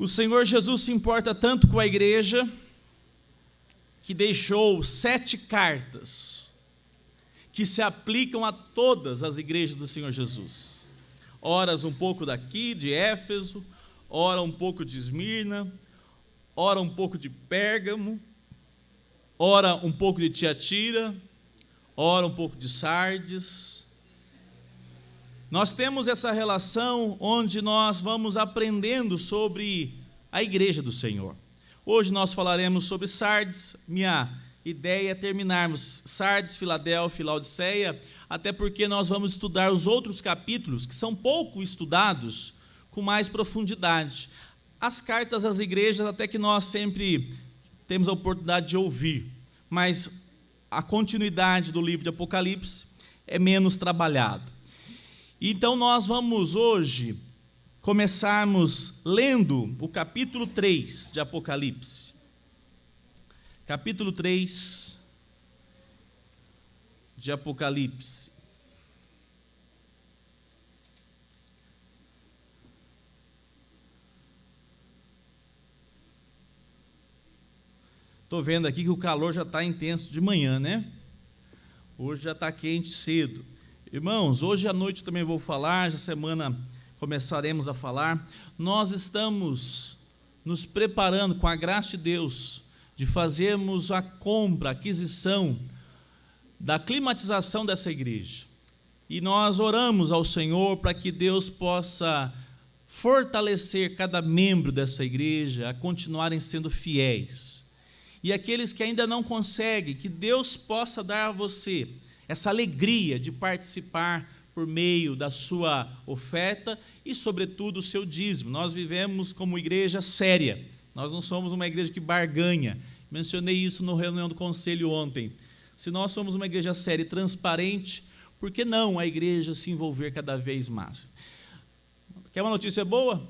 O Senhor Jesus se importa tanto com a igreja que deixou 7 cartas que se aplicam a todas as igrejas do Senhor Jesus. Ora um pouco daqui, de Éfeso, ora um pouco de Esmirna, ora um pouco de Pérgamo, ora um pouco de Tiatira, ora um pouco de Sardes. Nós temos essa relação onde nós vamos aprendendo sobre a igreja do Senhor. Hoje nós falaremos sobre Sardes. Minha ideia é terminarmos Sardes, Filadélfia e Laodiceia, até porque nós vamos estudar os outros capítulos, que são pouco estudados, com mais profundidade. As cartas às igrejas, até que nós sempre temos a oportunidade de ouvir, mas a continuidade do livro de Apocalipse é menos trabalhado. Então nós vamos hoje começarmos lendo o capítulo 3 de Apocalipse. Capítulo 3 de Apocalipse. Estou vendo aqui que o calor já está intenso de manhã, né? Hoje já está quente cedo. Irmãos, hoje à noite também vou falar, essa semana começaremos a falar. Nós estamos nos preparando, com a graça de Deus, de fazermos a compra, a aquisição da climatização dessa igreja. E nós oramos ao Senhor para que Deus possa fortalecer cada membro dessa igreja a continuarem sendo fiéis. E aqueles que ainda não conseguem, que Deus possa dar a você essa alegria de participar por meio da sua oferta e, sobretudo, o seu dízimo. Nós vivemos como igreja séria, nós não somos uma igreja que barganha. Mencionei isso na reunião do conselho ontem. Se nós somos uma igreja séria e transparente, por que não a igreja se envolver cada vez mais? Quer uma notícia boa?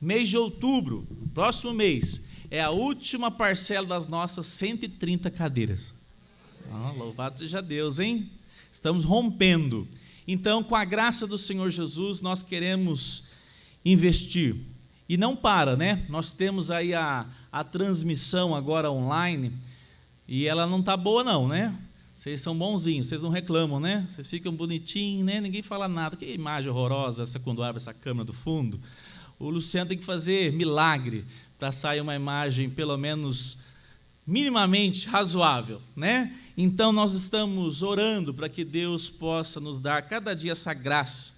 Mês de outubro, próximo mês, é a última parcela das nossas 130 cadeiras. Louvado seja Deus, hein? Estamos rompendo. Então, com a graça do Senhor Jesus, nós queremos investir. E não para, né? Nós temos aí a transmissão agora online, e ela não está boa não, né? Vocês são bonzinhos, vocês não reclamam, né? Vocês ficam bonitinhos, né? Ninguém fala nada. Que imagem horrorosa essa quando abre essa câmera do fundo. O Luciano tem que fazer milagre para sair uma imagem, pelo menos minimamente razoável, né? Então nós estamos orando para que Deus possa nos dar cada dia essa graça,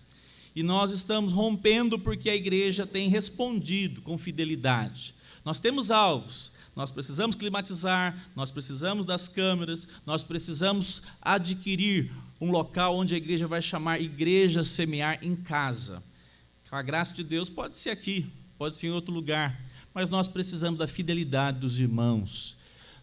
e nós estamos rompendo porque a igreja tem respondido com fidelidade. Nós temos alvos, nós precisamos climatizar, nós precisamos das câmeras, nós precisamos adquirir um local onde a igreja vai chamar Igreja Semear em Casa. Com a graça de Deus, pode ser aqui, pode ser em outro lugar, mas nós precisamos da fidelidade dos irmãos.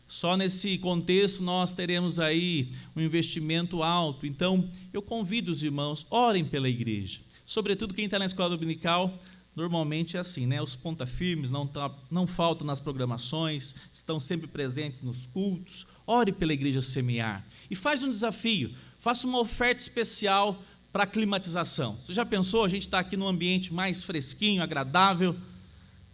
Só nesse contexto nós teremos aí um investimento alto. Então, eu convido os irmãos, orem pela igreja. Sobretudo quem está na escola dominical, normalmente é assim, né? Os ponta-firmes não faltam nas programações, estão sempre presentes nos cultos. Ore pela igreja Semear. E faz um desafio, faça uma oferta especial para a climatização. Você já pensou? A gente está aqui num ambiente mais fresquinho, agradável,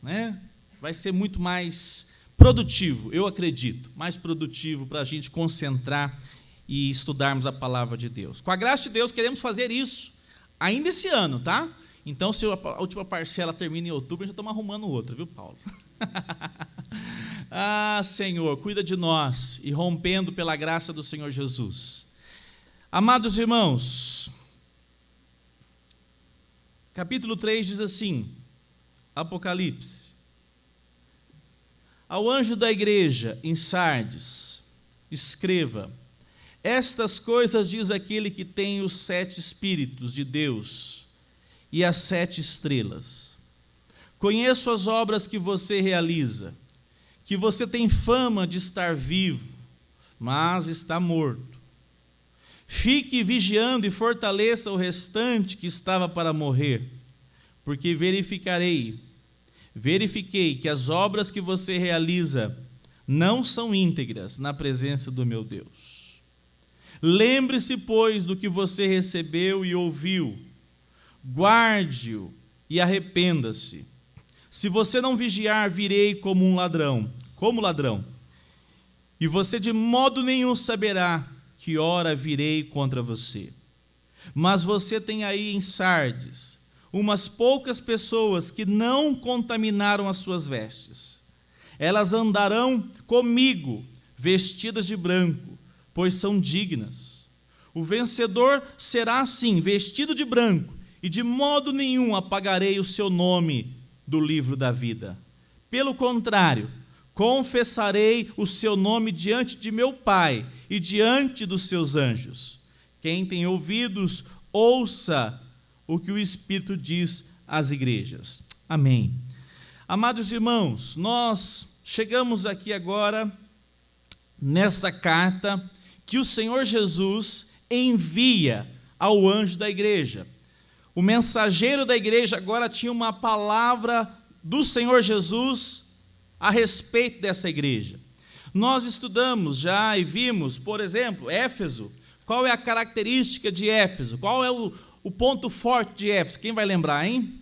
né? Vai ser muito mais produtivo, eu acredito, mais produtivo para a gente concentrar e estudarmos a palavra de Deus. Com a graça de Deus, queremos fazer isso ainda esse ano, tá? Então, se a última parcela termina em outubro, a gente já estamos arrumando outra, viu, Paulo? Senhor, cuida de nós e rompendo pela graça do Senhor Jesus. Amados irmãos, capítulo 3 diz assim, Apocalipse: ao anjo da igreja em Sardes, escreva: estas coisas diz aquele que tem os 7 Espíritos de Deus e as 7 estrelas. Conheço as obras que você realiza, que você tem fama de estar vivo, mas está morto. Fique vigiando e fortaleça o restante que estava para morrer, porque verifiquei que as obras que você realiza não são íntegras na presença do meu Deus. Lembre-se, pois, do que você recebeu e ouviu, guarde-o e arrependa-se. Se você não vigiar, virei como ladrão. E você de modo nenhum saberá que hora virei contra você. Mas você tem aí em Sardes umas poucas pessoas que não contaminaram as suas vestes. Elas andarão comigo, vestidas de branco, pois são dignas. O vencedor será assim, vestido de branco, e de modo nenhum apagarei o seu nome do livro da vida. Pelo contrário, confessarei o seu nome diante de meu Pai e diante dos seus anjos. Quem tem ouvidos, ouça o que o Espírito diz às igrejas. Amém. Amados irmãos, nós chegamos aqui agora nessa carta que o Senhor Jesus envia ao anjo da igreja. O mensageiro da igreja agora tinha uma palavra do Senhor Jesus a respeito dessa igreja. Nós estudamos já e vimos, por exemplo, Éfeso. Qual é a característica de Éfeso? Qual é o ponto forte de Éfeso? Quem vai lembrar, hein?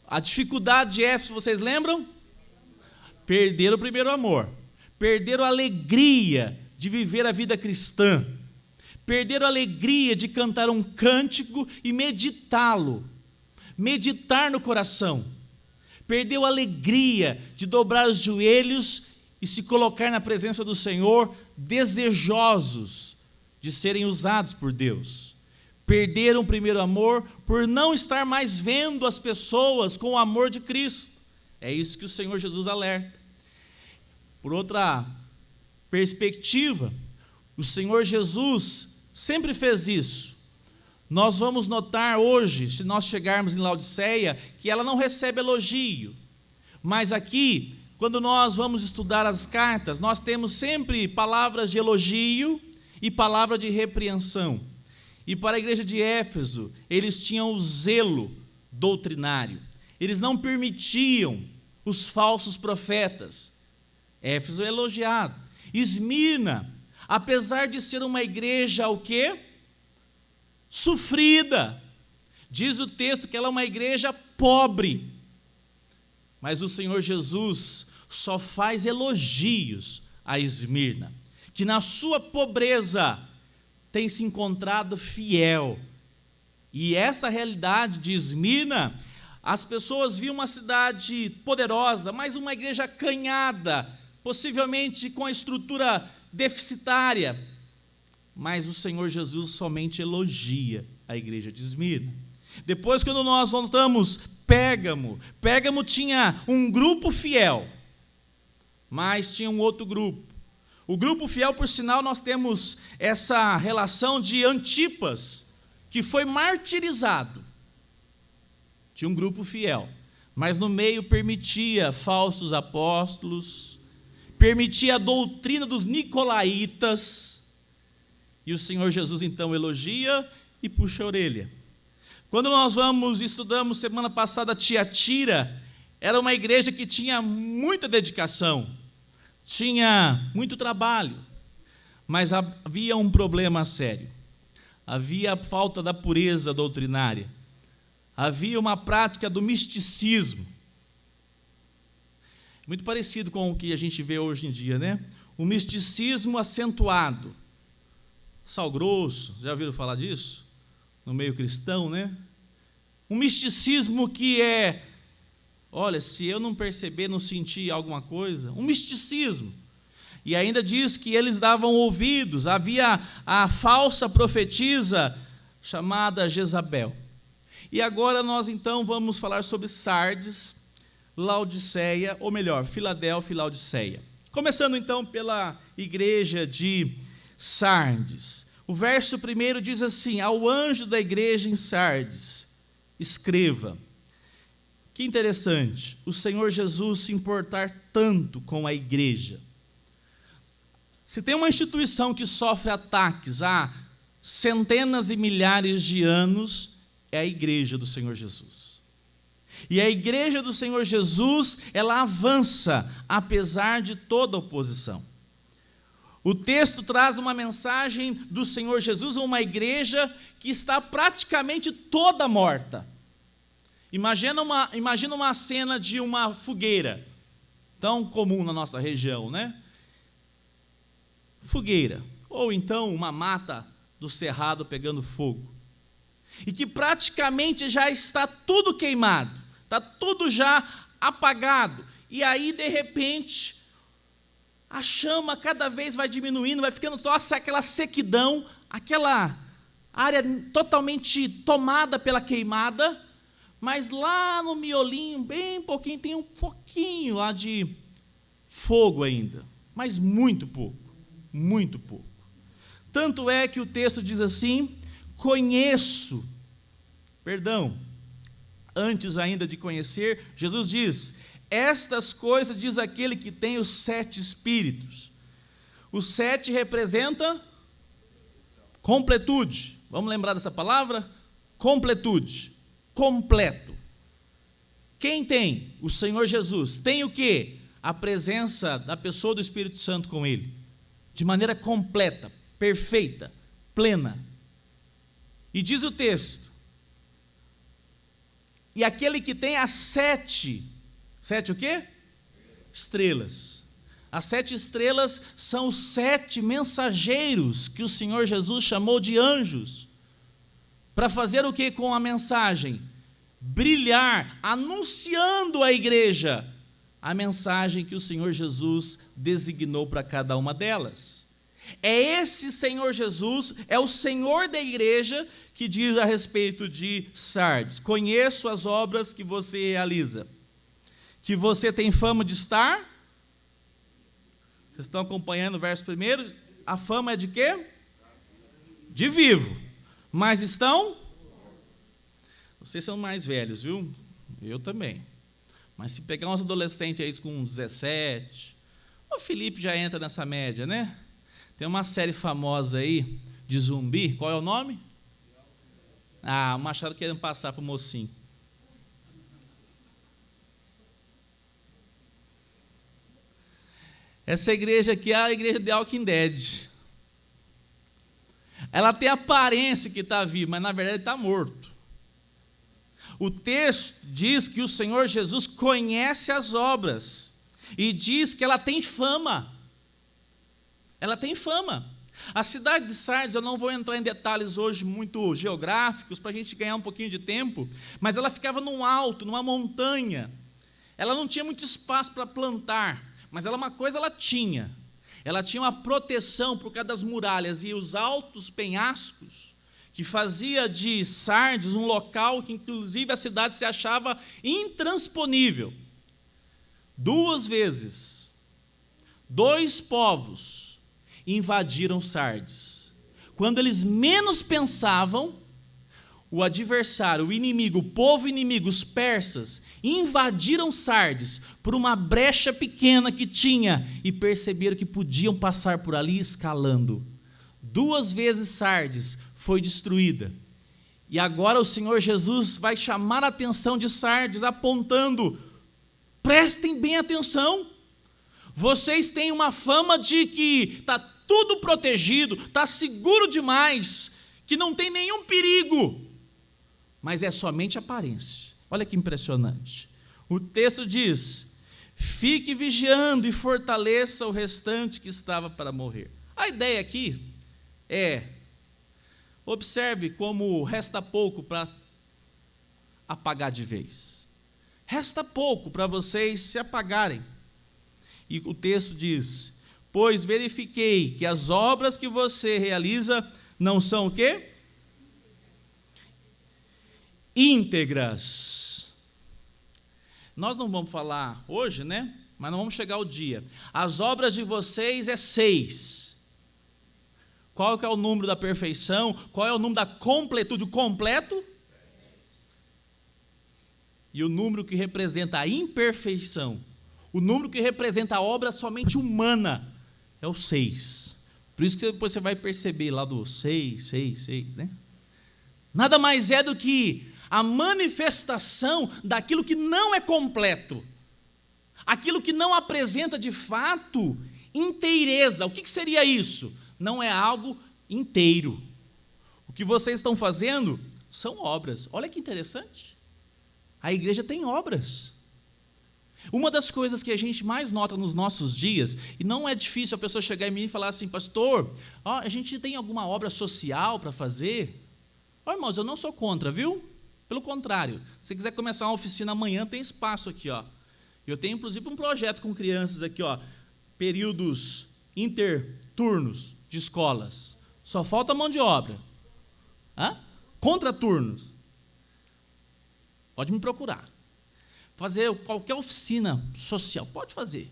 A dificuldade de Éfeso, vocês lembram? Perderam o primeiro amor. Perderam a alegria de viver a vida cristã. Perderam a alegria de cantar um cântico e meditá-lo. Meditar no coração. Perdeu a alegria de dobrar os joelhos e se colocar na presença do Senhor, desejosos de serem usados por Deus. Perderam o primeiro amor por não estar mais vendo as pessoas com o amor de Cristo. É isso que o Senhor Jesus alerta. Por outra perspectiva, o Senhor Jesus sempre fez isso. Nós vamos notar hoje, se nós chegarmos em Laodiceia, que ela não recebe elogio. Mas aqui, quando nós vamos estudar as cartas, nós temos sempre palavras de elogio e palavra de repreensão. E para a igreja de Éfeso, eles tinham o zelo doutrinário. Eles não permitiam os falsos profetas. Éfeso é elogiado. Esmirna, apesar de ser uma igreja, o quê? Sofrida. Diz o texto que ela é uma igreja pobre. Mas o Senhor Jesus só faz elogios a Esmirna, que na sua pobreza tem se encontrado fiel. E essa realidade de Esmirna, as pessoas viam uma cidade poderosa, mas uma igreja acanhada, possivelmente com a estrutura deficitária. Mas o Senhor Jesus somente elogia a igreja de Esmirna. Depois, quando nós voltamos Pérgamo tinha um grupo fiel, mas tinha um outro grupo. O grupo fiel, por sinal, nós temos essa relação de Antipas, que foi martirizado. Tinha um grupo fiel, mas no meio permitia falsos apóstolos, permitia a doutrina dos nicolaítas, e o Senhor Jesus então elogia e puxa a orelha. Quando nós estudamos semana passada Tiatira, era uma igreja que tinha muita dedicação, tinha muito trabalho, mas havia um problema sério. Havia a falta da pureza doutrinária, havia uma prática do misticismo, muito parecido com o que a gente vê hoje em dia, né? O misticismo acentuado, sal grosso, já ouviram falar disso? No meio cristão, né? Um misticismo que é, olha, se eu não perceber, não sentir alguma coisa, um misticismo. E ainda diz que eles davam ouvidos, havia a falsa profetisa chamada Jezabel. E agora nós então vamos falar sobre Sardes, Laodiceia, ou melhor, Filadélfia e Laodiceia. Começando então pela igreja de Sardes. O verso 1 diz assim: ao anjo da igreja em Sardes, escreva. Que interessante, o Senhor Jesus se importar tanto com a igreja. Se tem uma instituição que sofre ataques há centenas e milhares de anos, é a igreja do Senhor Jesus. E a igreja do Senhor Jesus, ela avança, apesar de toda oposição. O texto traz uma mensagem do Senhor Jesus a uma igreja que está praticamente toda morta. Imagina uma cena de uma fogueira, tão comum na nossa região, né? Fogueira, ou então uma mata do cerrado pegando fogo, e que praticamente já está tudo queimado, está tudo já apagado, e aí de repente a chama cada vez vai diminuindo, vai ficando nossa, aquela sequidão, aquela área totalmente tomada pela queimada, mas lá no miolinho, bem pouquinho, tem um pouquinho lá de fogo ainda, mas muito pouco, muito pouco. Tanto é que o texto diz assim: antes ainda de conhecer, Jesus diz: estas coisas diz aquele que tem os 7 espíritos. O 7 representa completude. Vamos lembrar dessa palavra? Completude, completo. Quem tem? O Senhor Jesus. Tem o quê? A presença da pessoa do Espírito Santo com ele, de maneira completa, perfeita, plena. E diz o texto: e aquele que tem as 7 o quê? Estrelas. As 7 estrelas são os 7 mensageiros que o Senhor Jesus chamou de anjos, para fazer o que com a mensagem? Brilhar, anunciando à igreja a mensagem que o Senhor Jesus designou para cada uma delas. É esse Senhor Jesus, é o Senhor da igreja, que diz a respeito de Sardes: conheço as obras que você realiza, que você tem fama de estar. Vocês estão acompanhando o verso primeiro? A fama é de quê? De vivo. Mas estão? Vocês são mais velhos, viu? Eu também. Mas se pegar uns adolescentes aí com 17, o Felipe já entra nessa média, né? Tem uma série famosa aí de zumbi. Qual é o nome? O Machado querendo passar para o mocinho. Essa igreja aqui é a igreja de Walking Dead. Ela tem a aparência que está viva, mas na verdade está morto. O texto diz que o Senhor Jesus conhece as obras e diz que ela tem fama. Ela tem fama. A cidade de Sardes, eu não vou entrar em detalhes hoje muito geográficos, para a gente ganhar um pouquinho de tempo, mas ela ficava num alto, numa montanha. Ela não tinha muito espaço para plantar, mas uma coisa ela tinha. Ela tinha uma proteção por causa das muralhas e os altos penhascos, que fazia de Sardes um local que inclusive a cidade se achava intransponível. 2 vezes, 2 povos invadiram Sardes. Quando eles menos pensavam, o adversário, o inimigo, o povo inimigo, os persas, invadiram Sardes por uma brecha pequena que tinha e perceberam que podiam passar por ali escalando. 2 vezes Sardes foi destruída. E agora o Senhor Jesus vai chamar a atenção de Sardes, apontando: prestem bem atenção, vocês têm uma fama de que está tudo protegido, está seguro demais, que não tem nenhum perigo, mas é somente aparência. Olha que impressionante. O texto diz: fique vigiando e fortaleça o restante que estava para morrer. A ideia aqui é: observe como resta pouco para apagar de vez. Resta pouco para vocês se apagarem. E o texto diz: pois verifiquei que as obras que você realiza não são o quê? Íntegras. Nós não vamos falar hoje, né? Mas não vamos chegar ao dia. As obras de vocês é 6. Qual que é o número da perfeição? Qual é o número da completude? O completo? E o número que representa a imperfeição, o número que representa a obra somente humana, é o 6. Por isso que depois você vai perceber lá do 6, né? Nada mais é do que a manifestação daquilo que não é completo, aquilo que não apresenta de fato inteireza. O que seria isso? Não é algo inteiro. O que vocês estão fazendo são obras. Olha que interessante. A igreja tem obras. Uma das coisas que a gente mais nota nos nossos dias, e não é difícil a pessoa chegar em mim e falar assim, pastor, a gente tem alguma obra social para fazer? Irmãos, eu não sou contra, viu? Pelo contrário, se você quiser começar uma oficina amanhã, tem espaço aqui, ó. Eu tenho, inclusive, um projeto com crianças aqui, ó, períodos interturnos de escolas. Só falta mão de obra. Contraturnos. Pode me procurar. Fazer qualquer oficina social, pode fazer.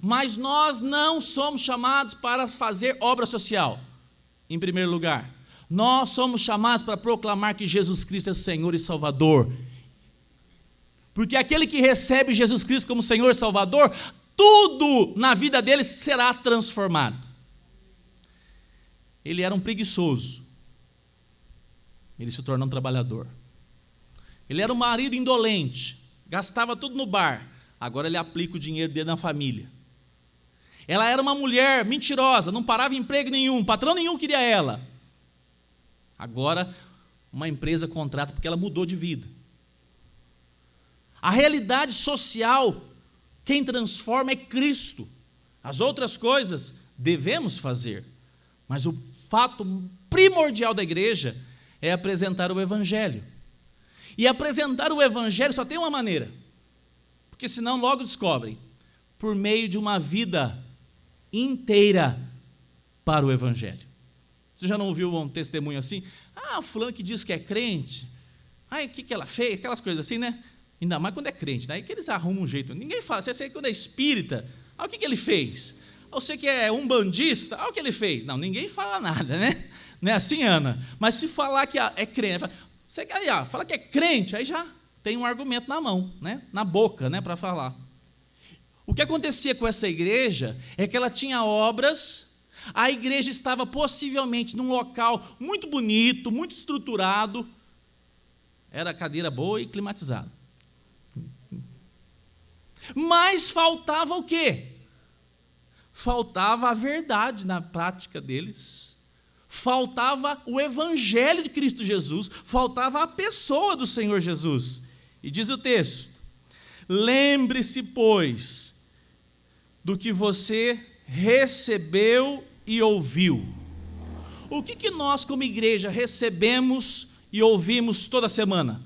Mas nós não somos chamados para fazer obra social, em primeiro lugar. Nós somos chamados para proclamar que Jesus Cristo é Senhor e Salvador. Porque aquele que recebe Jesus Cristo como Senhor e Salvador, tudo na vida dele será transformado. Ele era um preguiçoso. Ele se tornou um trabalhador. Ele era um marido indolente. Gastava tudo no bar. Agora ele aplica o dinheiro dele na família. Ela era uma mulher mentirosa, não parava em emprego nenhum, patrão nenhum queria ela. Agora uma empresa contrata porque ela mudou de vida. A realidade social, quem transforma é Cristo. As outras coisas devemos fazer, mas o fato primordial da igreja é apresentar o Evangelho. E apresentar o Evangelho só tem uma maneira, porque senão logo descobrem, por meio de uma vida inteira para o Evangelho. Você já não ouviu um testemunho assim? Fulano que diz que é crente, o que ela fez? Aquelas coisas assim, né? Ainda mais quando é crente, daí que eles arrumam um jeito. Ninguém fala, você quando é espírita, o que ele fez? Você que é umbandista, o que ele fez? Não, ninguém fala nada, né? Não é assim, Ana? Mas se falar que é crente, você fala que é crente, aí já tem um argumento na mão, né? Na boca, né? Para falar. O que acontecia com essa igreja é que ela tinha obras, a igreja estava possivelmente num local muito bonito, muito estruturado, era cadeira boa e climatizada. Mas faltava o quê? Faltava a verdade na prática deles. Faltava o Evangelho de Cristo Jesus, faltava a pessoa do Senhor Jesus. E diz o texto: lembre-se, pois, do que você recebeu e ouviu. O que nós, como igreja, recebemos e ouvimos toda semana?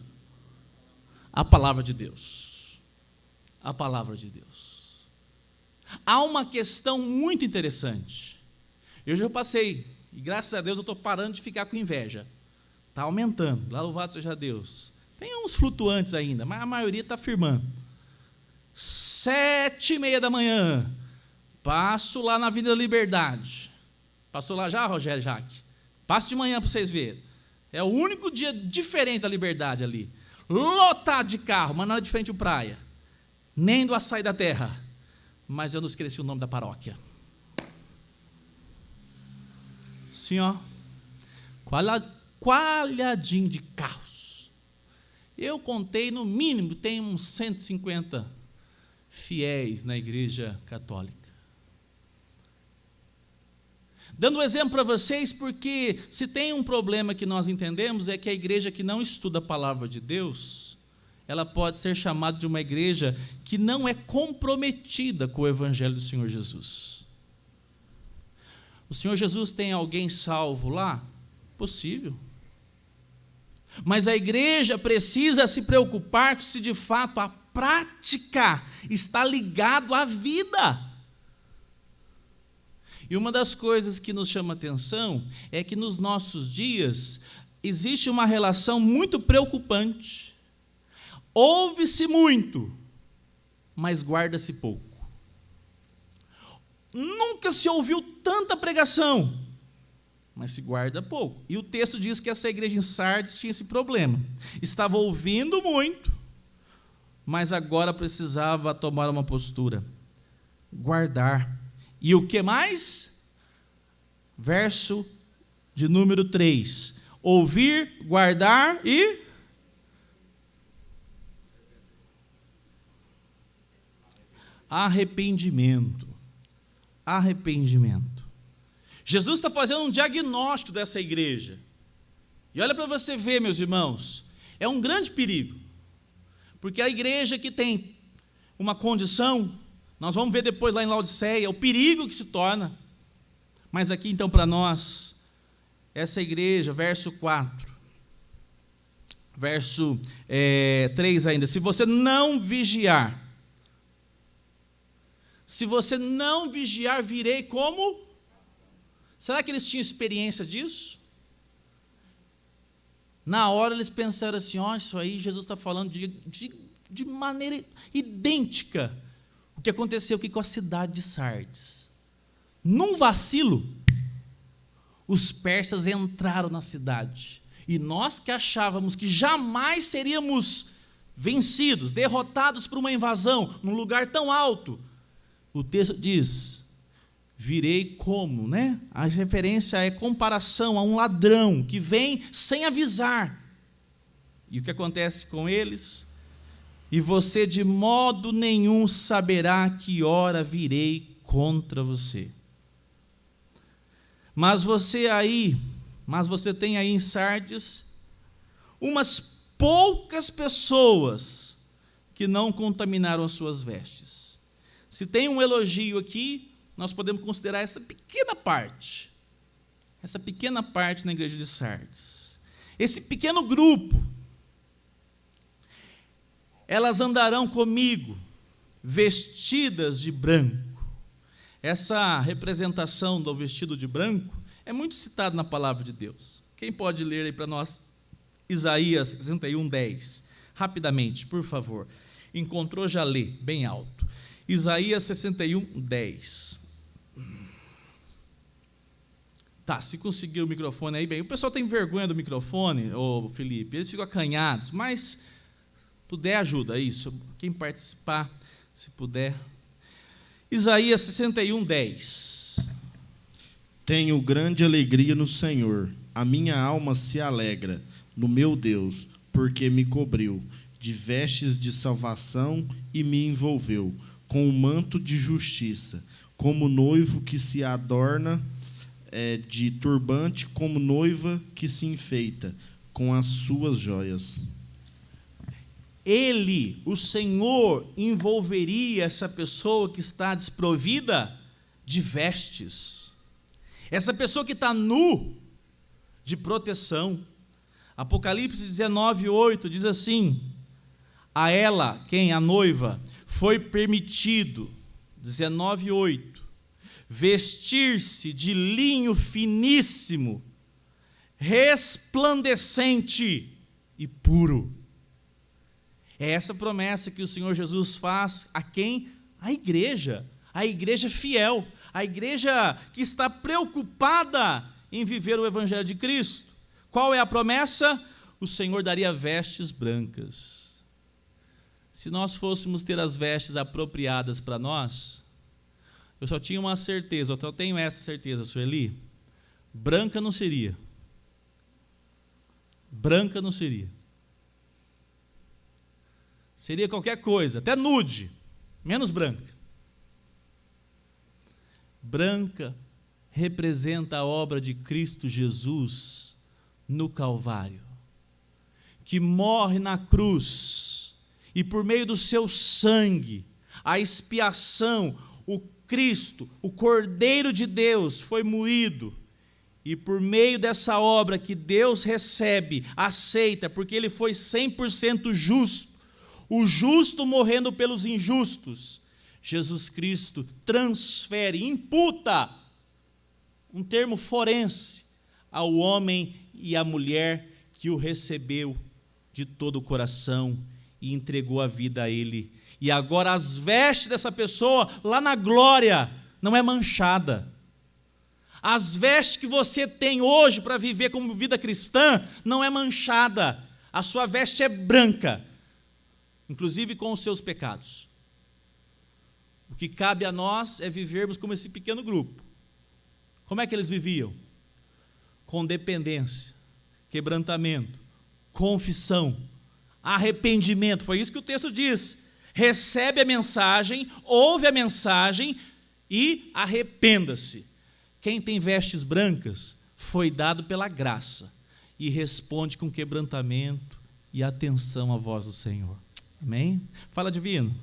A palavra de Deus. A palavra de Deus. Há uma questão muito interessante. Eu já passei, e graças a Deus eu estou parando de ficar com inveja. Está aumentando, lá louvado seja Deus. Tem uns flutuantes ainda, mas a maioria está firmando. 7h30 da manhã, passo lá na Avenida Liberdade. Passou lá já, Rogério Jaque? Passo de manhã para vocês verem. É o único dia diferente da Liberdade ali. Lotado de carro, mas não é de frente à praia. Nem do Açaí da Terra. Mas eu não esqueci o nome da paróquia. Sim, ó. Coalhadinho de carros. Eu contei, no mínimo, tem uns 150 fiéis na igreja católica. Dando um exemplo para vocês, porque se tem um problema que nós entendemos, é que a igreja que não estuda a palavra de Deus, ela pode ser chamada de uma igreja que não é comprometida com o Evangelho do Senhor Jesus. O Senhor Jesus tem alguém salvo lá? Possível. Mas a igreja precisa se preocupar se de fato a prática está ligado à vida. E uma das coisas que nos chama atenção é que nos nossos dias existe uma relação muito preocupante. Ouve-se muito, mas guarda-se pouco. Nunca se ouviu tanta pregação, mas se guarda pouco. E o texto diz que essa igreja em Sardes tinha esse problema. Estava ouvindo muito, mas agora precisava tomar uma postura. Guardar. E o que mais? Verso de número 3. Ouvir, guardar e... arrependimento. Arrependimento. Jesus está fazendo um diagnóstico dessa igreja. E olha para você ver, meus irmãos, é um grande perigo. Porque a igreja que tem uma condição, nós vamos ver depois lá em Laodiceia, o perigo que se torna. Mas aqui então para nós, essa igreja, verso 4, verso 3 ainda, se você não vigiar, virei como? Será que eles tinham experiência disso? Na hora eles pensaram assim, isso aí Jesus está falando de maneira idêntica o que aconteceu aqui com a cidade de Sardes. Num vacilo, os persas entraram na cidade, e nós que achávamos que jamais seríamos vencidos, derrotados por uma invasão, num lugar tão alto, o texto diz, virei como, né? A referência é comparação a um ladrão que vem sem avisar. E o que acontece com eles? E você de modo nenhum saberá que hora virei contra você. Mas você tem aí em Sardes umas poucas pessoas que não contaminaram as suas vestes. Se tem um elogio aqui, nós podemos considerar essa pequena parte na igreja de Sardes. Esse pequeno grupo, elas andarão comigo, vestidas de branco. Essa representação do vestido de branco é muito citada na palavra de Deus. Quem pode ler aí para nós Isaías 61, 10? Rapidamente, por favor. Encontrou, já lê, bem alto. Isaías 61, 10. Tá, se conseguir o microfone aí, bem, o pessoal tem vergonha do microfone, ô Felipe, eles ficam acanhados, mas puder ajuda, isso, quem participar, se puder. Isaías 61, 10. Tenho grande alegria no Senhor, a minha alma se alegra no meu Deus, porque me cobriu de vestes de salvação e me envolveu com um manto de justiça, como noivo que se adorna de turbante, como noiva que se enfeita com as suas joias. Ele, o Senhor, envolveria essa pessoa que está desprovida de vestes. Essa pessoa que está nu, de proteção. Apocalipse 19, 8 diz assim, a ela, quem? A noiva, foi permitido, 19, 8, vestir-se de linho finíssimo, resplandecente e puro. É essa promessa que o Senhor Jesus faz a quem? A igreja fiel, a igreja que está preocupada em viver o Evangelho de Cristo. Qual é a promessa? O Senhor daria vestes brancas. Se nós fôssemos ter as vestes apropriadas para nós, eu só tinha uma certeza, eu tenho essa certeza, Sueli, branca não seria. Branca não seria. Seria qualquer coisa, até nude, menos branca. Branca representa a obra de Cristo Jesus no Calvário, que morre na cruz, e por meio do seu sangue, a expiação, o Cristo, o Cordeiro de Deus, foi moído, e por meio dessa obra que Deus recebe, aceita, porque Ele foi 100% justo, o justo morrendo pelos injustos, Jesus Cristo transfere, imputa, um termo forense, ao homem e à mulher que o recebeu de todo o coração e entregou a vida a Ele. E agora as vestes dessa pessoa, lá na glória, não é manchada. As vestes que você tem hoje para viver como vida cristã, não é manchada. A sua veste é branca, inclusive com os seus pecados. O que cabe a nós é vivermos como esse pequeno grupo. Como é que eles viviam? Com dependência, quebrantamento, confissão, arrependimento. Foi isso que o texto diz. Recebe a mensagem, ouve a mensagem e arrependa-se. Quem tem vestes brancas foi dado pela graça e responde com quebrantamento e atenção à voz do Senhor. Amém? Fala, Divino.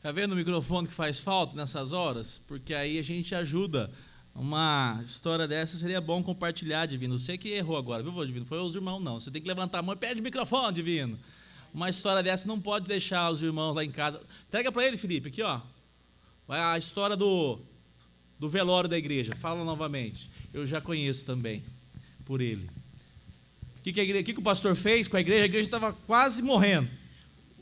Tá vendo o microfone que faz falta nessas horas? Porque aí a gente ajuda. Uma história dessa seria bom compartilhar, Divino. Você que errou agora, viu, Divino? Foi os irmãos, não. Você tem que levantar a mão e pede o microfone, Divino. Uma história dessa não pode deixar os irmãos lá em casa. Entrega para ele, Felipe, aqui, ó. A história do velório da igreja. Fala novamente. Eu já conheço também, por ele. O que o pastor fez com a igreja? A igreja estava quase morrendo.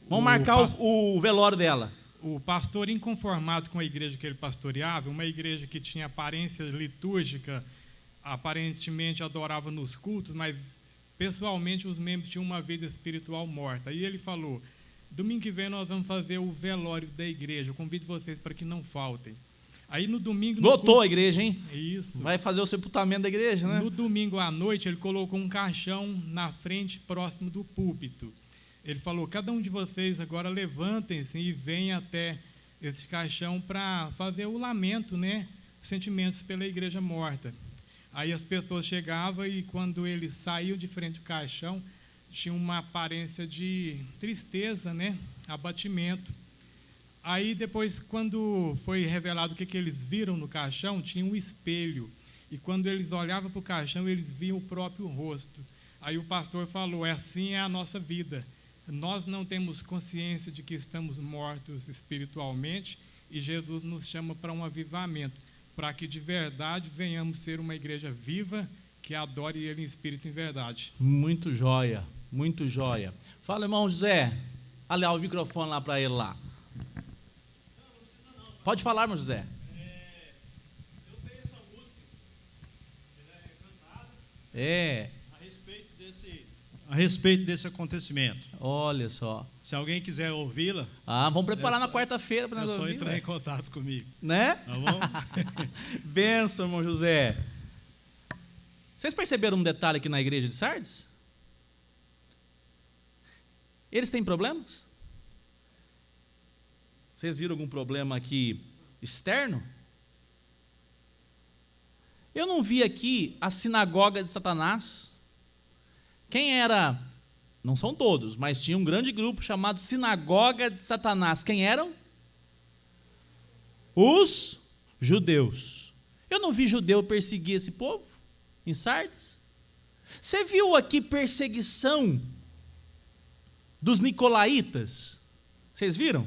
Vamos marcar o velório dela. O pastor, inconformado com a igreja que ele pastoreava, uma igreja que tinha aparência litúrgica, aparentemente adorava nos cultos, mas pessoalmente os membros tinham uma vida espiritual morta. Aí ele falou: domingo que vem nós vamos fazer o velório da igreja, eu convido vocês para que não faltem. Aí no domingo... Lotou a igreja, hein? Isso. Vai fazer o sepultamento da igreja, né? No domingo à noite ele colocou um caixão na frente, próximo do púlpito. Ele falou: cada um de vocês agora levantem-se e venham até esse caixão para fazer o lamento, né? Os sentimentos pela igreja morta. Aí as pessoas chegavam e quando ele saiu de frente do caixão, tinha uma aparência de tristeza, né? Abatimento. Aí depois, quando foi revelado o que eles viram no caixão, tinha um espelho. E quando eles olhavam para o caixão, eles viam o próprio rosto. Aí o pastor falou: assim é a nossa vida. Nós não temos consciência de que estamos mortos espiritualmente e Jesus nos chama para um avivamento, para que de verdade venhamos ser uma igreja viva que adore Ele em espírito e em verdade. Muito joia, muito joia. Fala, irmão José. Olha o microfone lá para ele lá. Pode falar, irmão José. Eu conheço a música, ela é cantada. É. A respeito desse acontecimento. Olha só. Se alguém quiser ouvi-la... Vamos preparar na quarta-feira para nós ouvir. É só entrar em contato comigo. Né? Tá bom? Benção, irmão José. Vocês perceberam um detalhe aqui na igreja de Sardes? Eles têm problemas? Vocês viram algum problema aqui externo? Eu não vi aqui a sinagoga de Satanás. Quem era? Não são todos, mas tinha um grande grupo chamado Sinagoga de Satanás. Quem eram? Os judeus. Eu não vi judeu perseguir esse povo em Sardes. Você viu aqui perseguição dos nicolaítas? Vocês viram?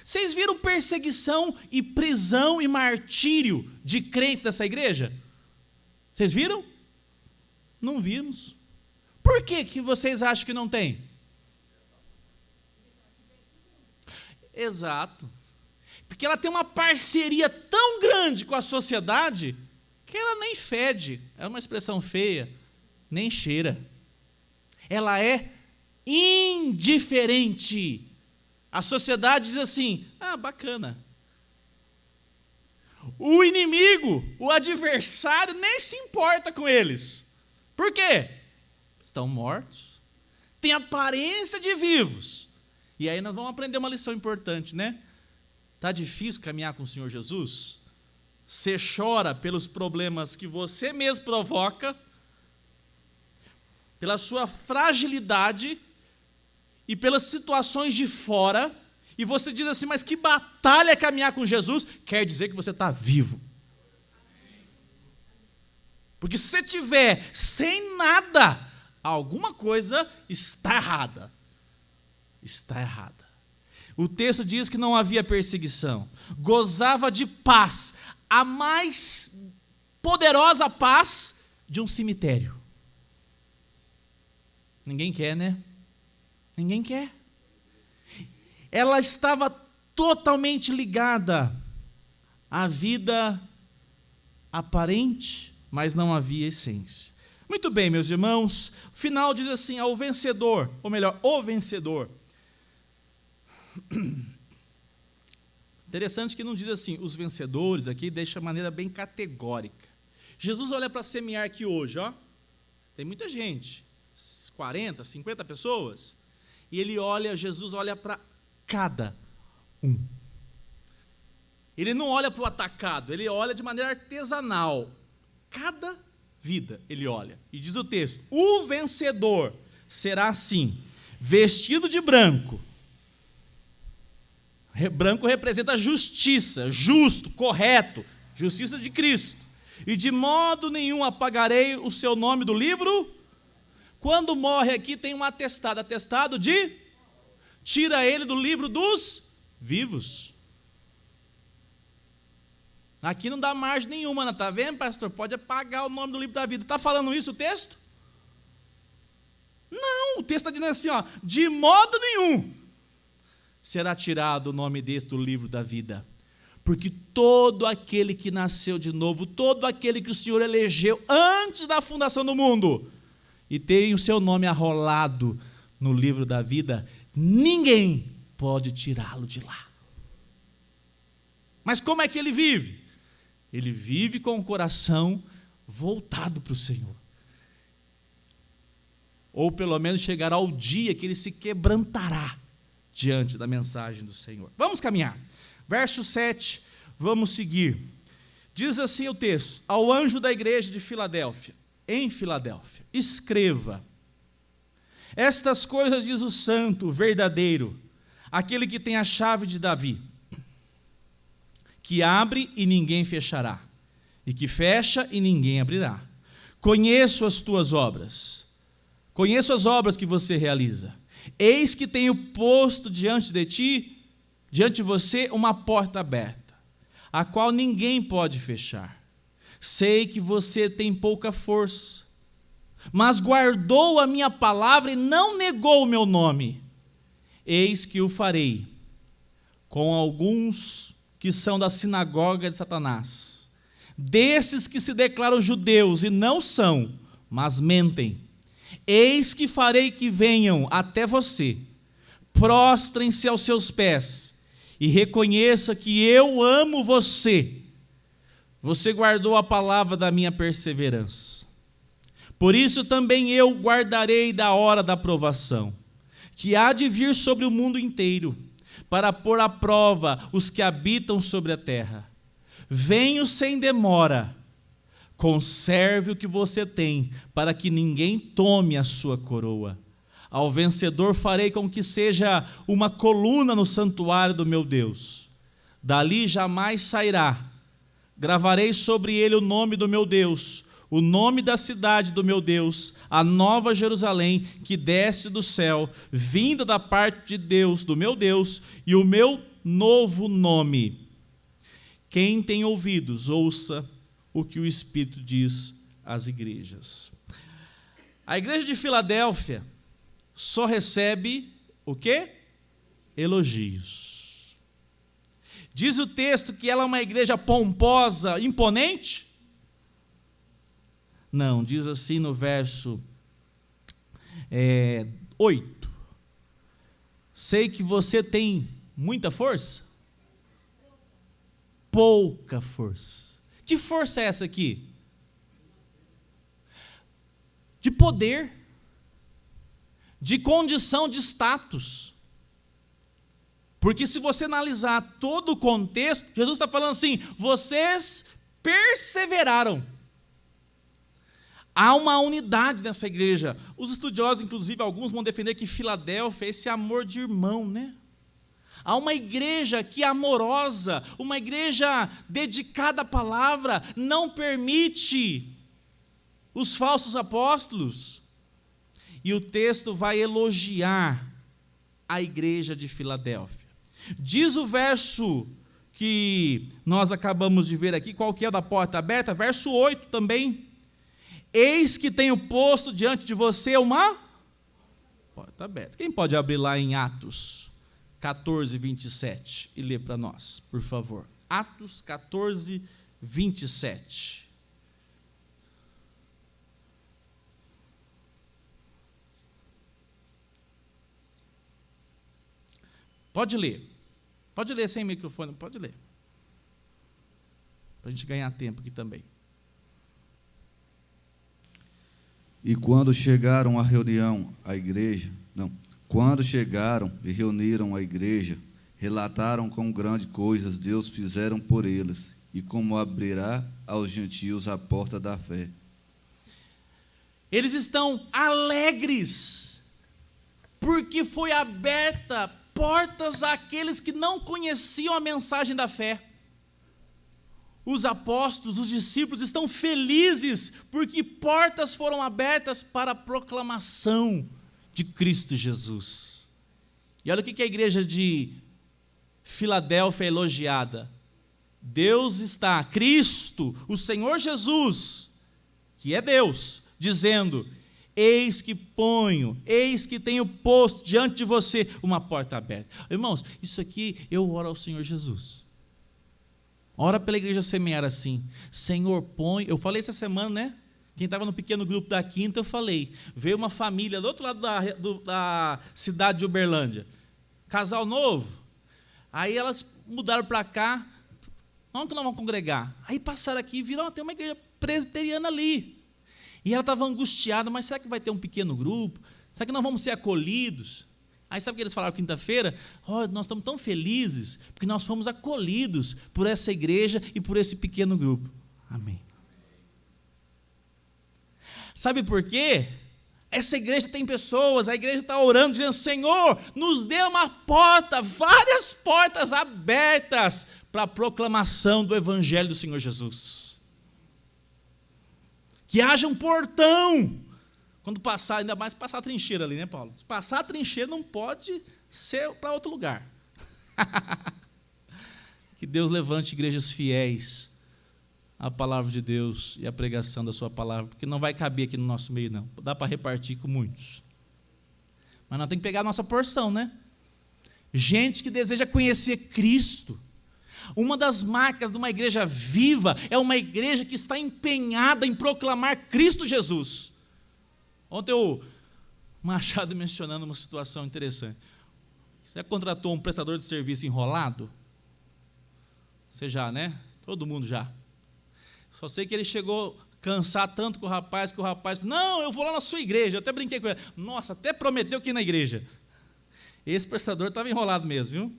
Vocês viram perseguição e prisão e martírio de crentes dessa igreja? Vocês viram? Não vimos. Por que vocês acham que não tem? Exato. Porque ela tem uma parceria tão grande com a sociedade que ela nem fede, é uma expressão feia, nem cheira. Ela é indiferente. A sociedade diz assim: bacana. O inimigo, o adversário, nem se importa com eles. Por quê? Estão mortos, têm aparência de vivos. E aí nós vamos aprender uma lição importante, né? Está difícil caminhar com o Senhor Jesus? Você chora pelos problemas que você mesmo provoca, pela sua fragilidade e pelas situações de fora, e você diz assim: mas que batalha é caminhar com Jesus? Quer dizer que você está vivo. Porque se você estiver sem nada, alguma coisa está errada. Está errada. O texto diz que não havia perseguição, gozava de paz, a mais poderosa paz de um cemitério. Ninguém quer, né? Ninguém quer. Ela estava totalmente ligada à vida aparente, mas não havia essência. Muito bem, meus irmãos, o final diz assim, ao vencedor, ou melhor, o vencedor. Interessante que não diz assim, os vencedores, aqui deixa de maneira bem categórica. Jesus olha para semear aqui hoje, ó, tem muita gente, 40, 50 pessoas, e Jesus olha para cada um. Ele não olha para o atacado, ele olha de maneira artesanal. Cada vida ele olha. E diz o texto, o vencedor será assim, vestido de branco. Branco representa justiça, justo, correto, justiça de Cristo. E de modo nenhum apagarei o seu nome do livro. Quando morre aqui tem um atestado, atestado de tira ele do livro dos vivos. Aqui não dá margem nenhuma, não está vendo, pastor? Pode apagar o nome do livro da vida. Está falando isso o texto? Não, o texto está dizendo assim, ó, de modo nenhum será tirado o nome desse do livro da vida. Porque todo aquele que nasceu de novo, todo aquele que o Senhor elegeu antes da fundação do mundo, e tem o seu nome arrolado no livro da vida, ninguém pode tirá-lo de lá. Mas como é que ele vive? Ele vive com o coração voltado para o Senhor. Ou pelo menos chegará o dia que ele se quebrantará diante da mensagem do Senhor. Vamos caminhar. Verso 7, vamos seguir. Diz assim o texto, ao anjo da igreja de Filadélfia, em Filadélfia, escreva, estas coisas diz o santo, o verdadeiro, aquele que tem a chave de Davi, que abre e ninguém fechará, e que fecha e ninguém abrirá. Conheço as tuas obras, conheço as obras que você realiza. Eis que tenho posto diante de ti, diante de você, uma porta aberta, a qual ninguém pode fechar. Sei que você tem pouca força, mas guardou a minha palavra e não negou o meu nome. Eis que o farei com alguns que são da sinagoga de Satanás, desses que se declaram judeus e não são, mas mentem. Eis que farei que venham até você, prostrem-se aos seus pés e reconheça que eu amo você. Você guardou a palavra da minha perseverança. Por isso também eu guardarei da hora da provação, que há de vir sobre o mundo inteiro, para pôr à prova os que habitam sobre a terra. Venho sem demora. Conserve o que você tem, para que ninguém tome a sua coroa. Ao vencedor farei com que seja uma coluna no santuário do meu Deus. Dali jamais sairá. Gravarei sobre ele o nome do meu Deus, o nome da cidade do meu Deus, a nova Jerusalém, que desce do céu, vinda da parte de Deus, do meu Deus, e o meu novo nome. Quem tem ouvidos, ouça o que o Espírito diz às igrejas. A igreja de Filadélfia só recebe o quê? Elogios. Diz o texto que ela é uma igreja pomposa, imponente? Não, diz assim no verso 8. Sei que você tem muita força? Pouca força. Que força é essa aqui? De poder, de condição, de status. Porque se você analisar todo o contexto, Jesus está falando assim, vocês perseveraram. Há uma unidade nessa igreja. Os estudiosos, inclusive, alguns vão defender que Filadélfia é esse amor de irmão, né? Há uma igreja que é amorosa, uma igreja dedicada à palavra, não permite os falsos apóstolos. E o texto vai elogiar a igreja de Filadélfia. Diz o verso que nós acabamos de ver aqui, qual que é o da porta aberta? Verso 8 também. Eis que tenho posto diante de você uma porta aberta. Quem pode abrir lá em Atos 14, 27 e ler para nós, por favor? Atos 14, 27. Pode ler sem microfone, pode ler, para a gente ganhar tempo aqui também. E quando chegaram e reuniram a igreja, relataram quão grandes coisas Deus fizeram por eles, e como abrirá aos gentios a porta da fé. Eles estão alegres, porque foi aberta portas àqueles que não conheciam a mensagem da fé. Os apóstolos, os discípulos estão felizes, porque portas foram abertas para a proclamação de Cristo Jesus. E olha o que a igreja de Filadélfia é elogiada. Deus está, Cristo, o Senhor Jesus, que é Deus, dizendo: eis que tenho posto diante de você uma porta aberta. Irmãos, isso aqui eu oro ao Senhor Jesus. Ora pela igreja semear assim: Senhor, põe. Eu falei essa semana, né? Quem estava no pequeno grupo da quinta, eu falei. Veio uma família do outro lado da cidade de Uberlândia. Casal novo. Aí elas mudaram para cá. Onde que nós vamos congregar? Aí passaram aqui e viram, tem uma igreja presbiteriana ali. E ela estava angustiada, mas será que vai ter um pequeno grupo? Será que nós vamos ser acolhidos? Aí sabe o que eles falaram quinta-feira? Nós estamos tão felizes, porque nós fomos acolhidos por essa igreja e por esse pequeno grupo. Amém. Sabe por quê? Essa igreja tem pessoas, a igreja está orando, dizendo: Senhor, nos dê uma porta, várias portas abertas para a proclamação do Evangelho do Senhor Jesus. Que haja um portão. Quando passar, ainda mais passar a trincheira ali, né, Paulo? Se passar a trincheira não pode ser para outro lugar. Que Deus levante igrejas fiéis à palavra de Deus e à pregação da sua palavra, porque não vai caber aqui no nosso meio, não. Dá para repartir com muitos. Mas nós temos que pegar a nossa porção, né? Gente que deseja conhecer Cristo. Uma das marcas de uma igreja viva é uma igreja que está empenhada em proclamar Cristo Jesus. Ontem o Machado mencionando uma situação interessante. Você já contratou um prestador de serviço enrolado? Você já, né? Todo mundo já. Só sei que ele chegou a cansar tanto com o rapaz, que o rapaz falou: não, eu vou lá na sua igreja. Eu até brinquei com ele. Nossa, até prometeu que ir na igreja. Esse prestador estava enrolado mesmo, viu?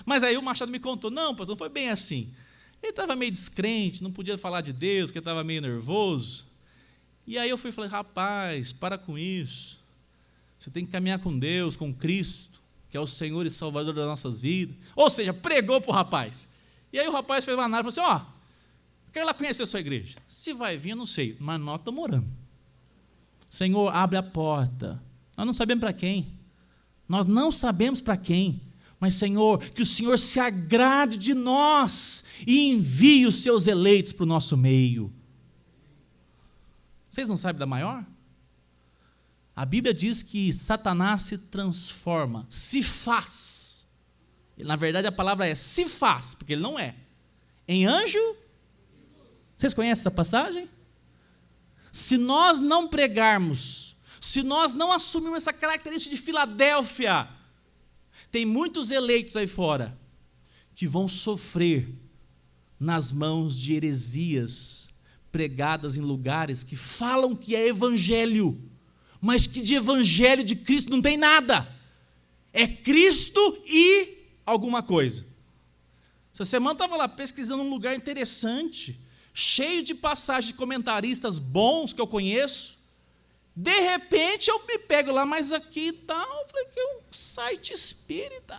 Mas aí o Machado me contou: não, pastor, não foi bem assim. Ele estava meio descrente, não podia falar de Deus, que ele estava meio nervoso. E aí eu fui e falei: rapaz, para com isso. Você tem que caminhar com Deus, com Cristo, que é o Senhor e Salvador das nossas vidas. Ou seja, pregou para o rapaz. E aí o rapaz fez uma análise e falou assim: quero lá conhecer a sua igreja. Se vai vir, eu não sei, mas nós estamos orando. Senhor, abre a porta. Nós não sabemos para quem. Nós não sabemos para quem. Mas, Senhor, que o Senhor se agrade de nós e envie os seus eleitos para o nosso meio. Vocês não sabem da maior? A Bíblia diz que Satanás se transforma, se faz. Na verdade, a palavra é se faz, porque ele não é. Em anjo? Vocês conhecem essa passagem? Se nós não pregarmos, se nós não assumirmos essa característica de Filadélfia, tem muitos eleitos aí fora que vão sofrer nas mãos de heresias pregadas em lugares que falam que é evangelho, mas que de evangelho de Cristo não tem nada. É Cristo e alguma coisa. Essa semana eu estava lá pesquisando um lugar interessante, cheio de passagens de comentaristas bons que eu conheço. De repente eu me pego lá, mas aqui e tal, eu falei que é um site espírita.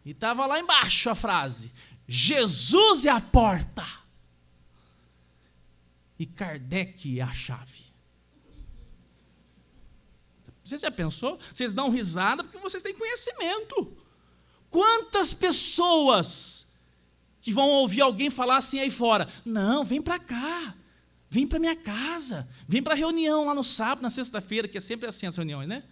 E estava lá embaixo a frase: Jesus é a porta e Kardec é a chave. Você já pensou? Vocês dão risada porque vocês têm conhecimento. Quantas pessoas que vão ouvir alguém falar assim aí fora: não, vem para cá, vem para minha casa, vem para a reunião lá no sábado, na sexta-feira, que é sempre assim as reuniões, né?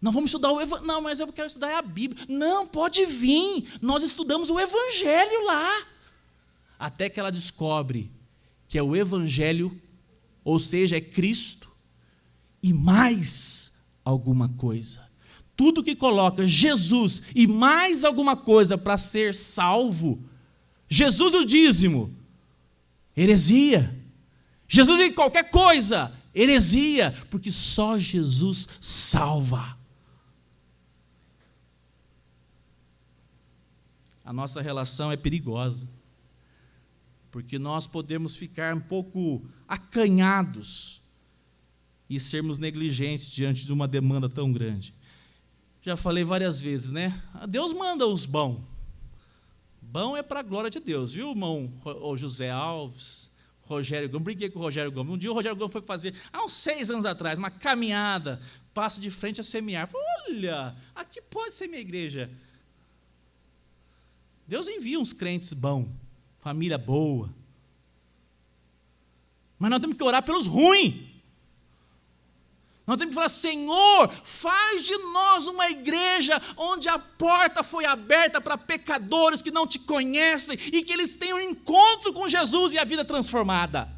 Não, vamos estudar o Evangelho. Não, mas eu quero estudar a Bíblia. Não, pode vir, nós estudamos o Evangelho lá. Até que ela descobre que é o Evangelho, ou seja, é Cristo, e mais alguma coisa. Tudo que coloca Jesus e mais alguma coisa para ser salvo, Jesus o dízimo, heresia. Jesus e qualquer coisa, heresia, porque só Jesus salva. A nossa relação é perigosa, porque nós podemos ficar um pouco acanhados e sermos negligentes diante de uma demanda tão grande. Já falei várias vezes, né? Deus manda os bons. Bom é para a glória de Deus, viu, irmão? O José Alves, Rogério Gomes. Brinquei com o Rogério Gomes. Um dia o Rogério Gomes foi fazer, há uns 6 anos atrás, uma caminhada, passo de frente a semear. Olha, aqui pode ser minha igreja. Deus envia uns crentes bons, família boa. Mas nós temos que orar pelos ruins. Nós temos que falar: Senhor, faz de nós uma igreja onde a porta foi aberta para pecadores que não te conhecem e que eles tenham um encontro com Jesus e a vida transformada.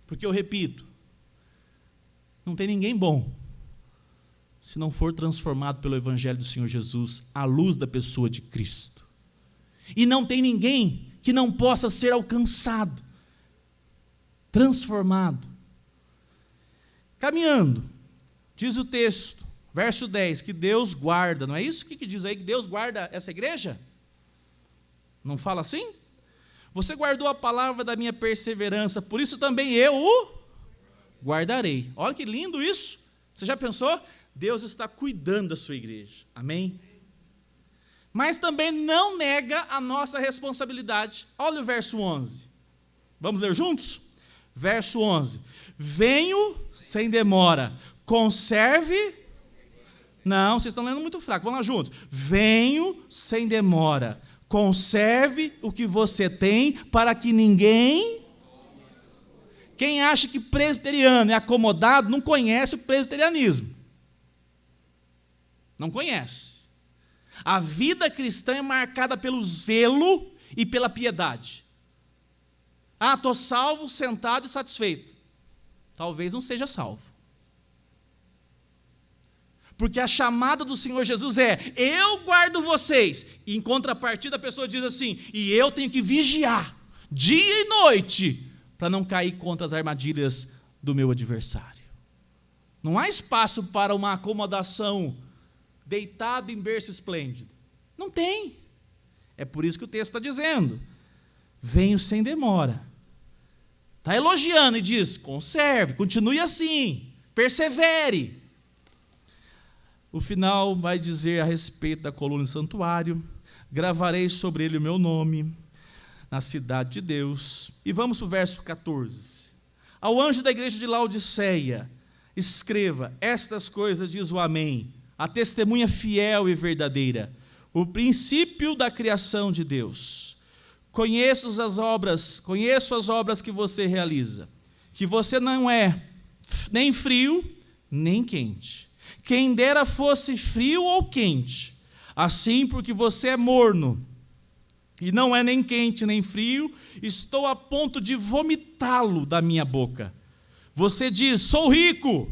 Porque eu repito, não tem ninguém bom se não for transformado pelo Evangelho do Senhor Jesus, à luz da pessoa de Cristo. E não tem ninguém que não possa ser alcançado, transformado. Caminhando, diz o texto, verso 10, que Deus guarda, não é isso? O que diz aí? Que Deus guarda essa igreja? Não fala assim? Você guardou a palavra da minha perseverança, por isso também eu o guardarei. Olha que lindo isso. Você já pensou? Deus está cuidando da sua igreja, amém? Mas também não nega a nossa responsabilidade. Olha o verso 11, vamos ler juntos? Verso 11, venho sem demora, conserve... Não, vocês estão lendo muito fraco, vamos lá juntos. Venho sem demora, conserve o que você tem, para que ninguém... Quem acha que presbiteriano é acomodado, não conhece o presbiterianismo. Não conhece. A vida cristã é marcada pelo zelo e pela piedade. Ah, estou salvo, sentado e satisfeito. Talvez não seja salvo. Porque a chamada do Senhor Jesus é: eu guardo vocês. E em contrapartida a pessoa diz assim: e eu tenho que vigiar, dia e noite, para não cair contra as armadilhas do meu adversário. Não há espaço para uma acomodação deitado em berço esplêndido. Não tem. É por isso que o texto está dizendo: venho sem demora. Está elogiando e diz: conserve, continue assim, persevere. O final vai dizer a respeito da coluna do santuário: gravarei sobre ele o meu nome, na cidade de Deus. E vamos para o verso 14. Ao anjo da igreja de Laodiceia, escreva: estas coisas diz o Amém, a testemunha fiel e verdadeira, o princípio da criação de Deus. Conheço as obras que você realiza, que você não é nem frio, nem quente. Quem dera fosse frio ou quente. Assim, porque você é morno, e não é nem quente nem frio, estou a ponto de vomitá-lo da minha boca. Você diz: sou rico,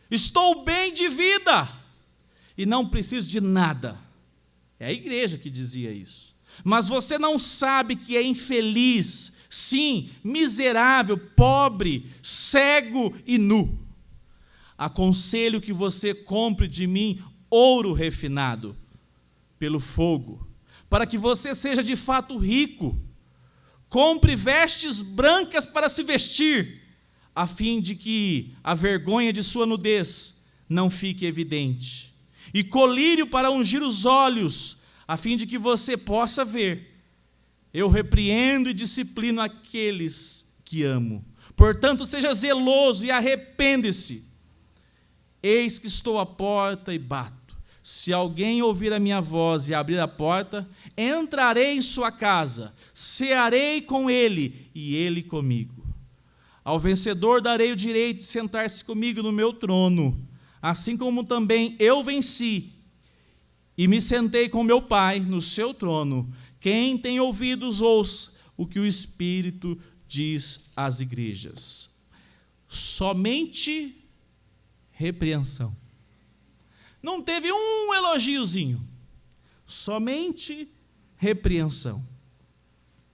estou bem de vida, e não preciso de nada. É a igreja que dizia isso. Mas você não sabe que é infeliz, sim, miserável, pobre, cego e nu. Aconselho que você compre de mim ouro refinado pelo fogo, para que você seja de fato rico. Compre vestes brancas para se vestir, a fim de que a vergonha de sua nudez não fique evidente. E colírio para ungir os olhos, a fim de que você possa ver. Eu repreendo e disciplino aqueles que amo. Portanto, seja zeloso e arrepende-se. Eis que estou à porta e bato. Se alguém ouvir a minha voz e abrir a porta, entrarei em sua casa, cearei com ele e ele comigo. Ao vencedor darei o direito de sentar-se comigo no meu trono, assim como também eu venci e me sentei com meu Pai no seu trono. Quem tem ouvidos, ouça o que o Espírito diz às igrejas. Somente repreensão. Não teve um elogiozinho, somente repreensão.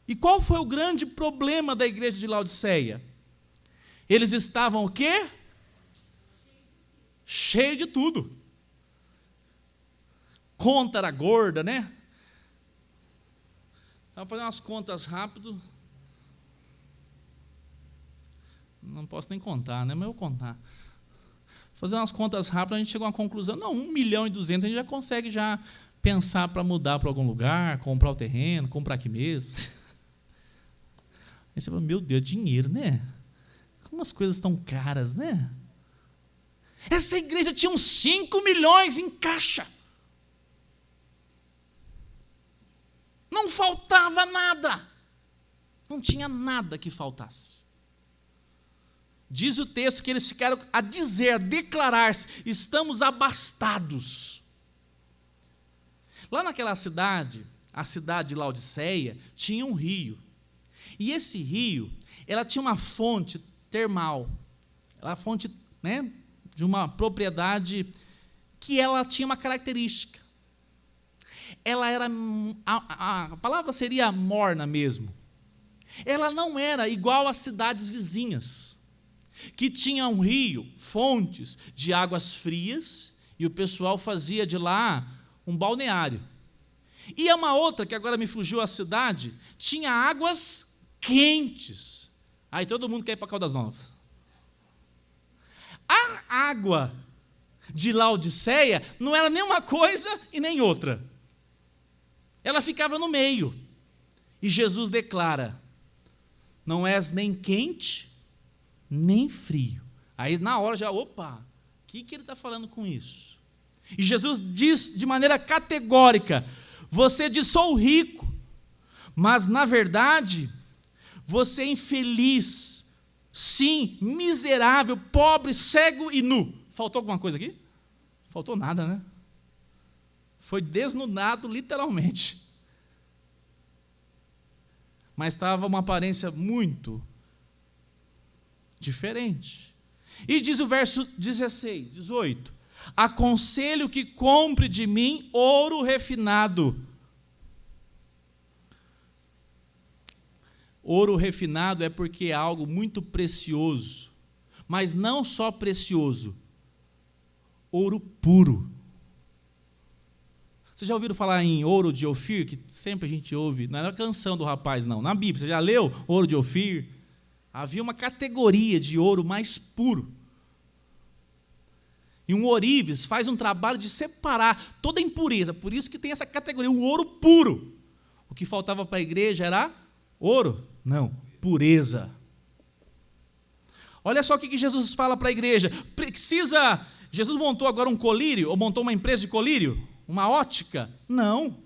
E qual foi o grande problema da igreja de Laodiceia? Eles estavam o quê? Cheio de tudo. Conta era gorda, né? Vou fazer umas contas rápido. Não posso nem contar, né? Mas eu vou contar. Fazer umas contas rápidas, a gente chegou a uma conclusão. Não, 1.200.000 a gente já consegue já pensar para mudar para algum lugar, comprar o terreno, comprar aqui mesmo. Aí você fala, meu Deus, dinheiro, né? Como as coisas estão caras, né? Essa igreja tinha uns 5 milhões em caixa. Não faltava nada. Não tinha nada que faltasse. Diz o texto que eles ficaram a dizer, a declarar-se, estamos abastados. Lá naquela cidade, a cidade de Laodiceia, tinha um rio. E esse rio, ela tinha uma fonte termal. Ela fonte, né, de uma propriedade que ela tinha uma característica. Ela era, a palavra seria morna mesmo. Ela não era igual às cidades vizinhas, que tinha um rio, fontes de águas frias, e o pessoal fazia de lá um balneário. E uma outra, que agora me fugiu a cidade, tinha águas quentes. Aí todo mundo quer ir para Caldas Novas. A água de Laodiceia não era nem uma coisa e nem outra. Ela ficava no meio. E Jesus declara, não és nem quente, nem frio. Aí na hora já, opa, o que ele está falando com isso? E Jesus diz de maneira categórica, você diz, sou rico, mas na verdade, você é infeliz, sim, miserável, pobre, cego e nu. Faltou alguma coisa aqui? Faltou nada, né? Foi desnudado literalmente. Mas estava uma aparência muito diferente. E diz o verso 16, 18, aconselho que compre de mim ouro refinado. Ouro refinado é porque é algo muito precioso, mas não só precioso, ouro puro. Vocês já ouviram falar em ouro de Ofir, que sempre a gente ouve, não é na canção do rapaz não, na Bíblia, você já leu ouro de Ofir? Havia uma categoria de ouro mais puro. E um ourives faz um trabalho de separar toda a impureza, por isso que tem essa categoria, o ouro puro. O que faltava para a igreja era ouro? Não, pureza. Olha só o que Jesus fala para a igreja. Jesus montou agora um colírio, ou montou uma empresa de colírio? Uma ótica? Não.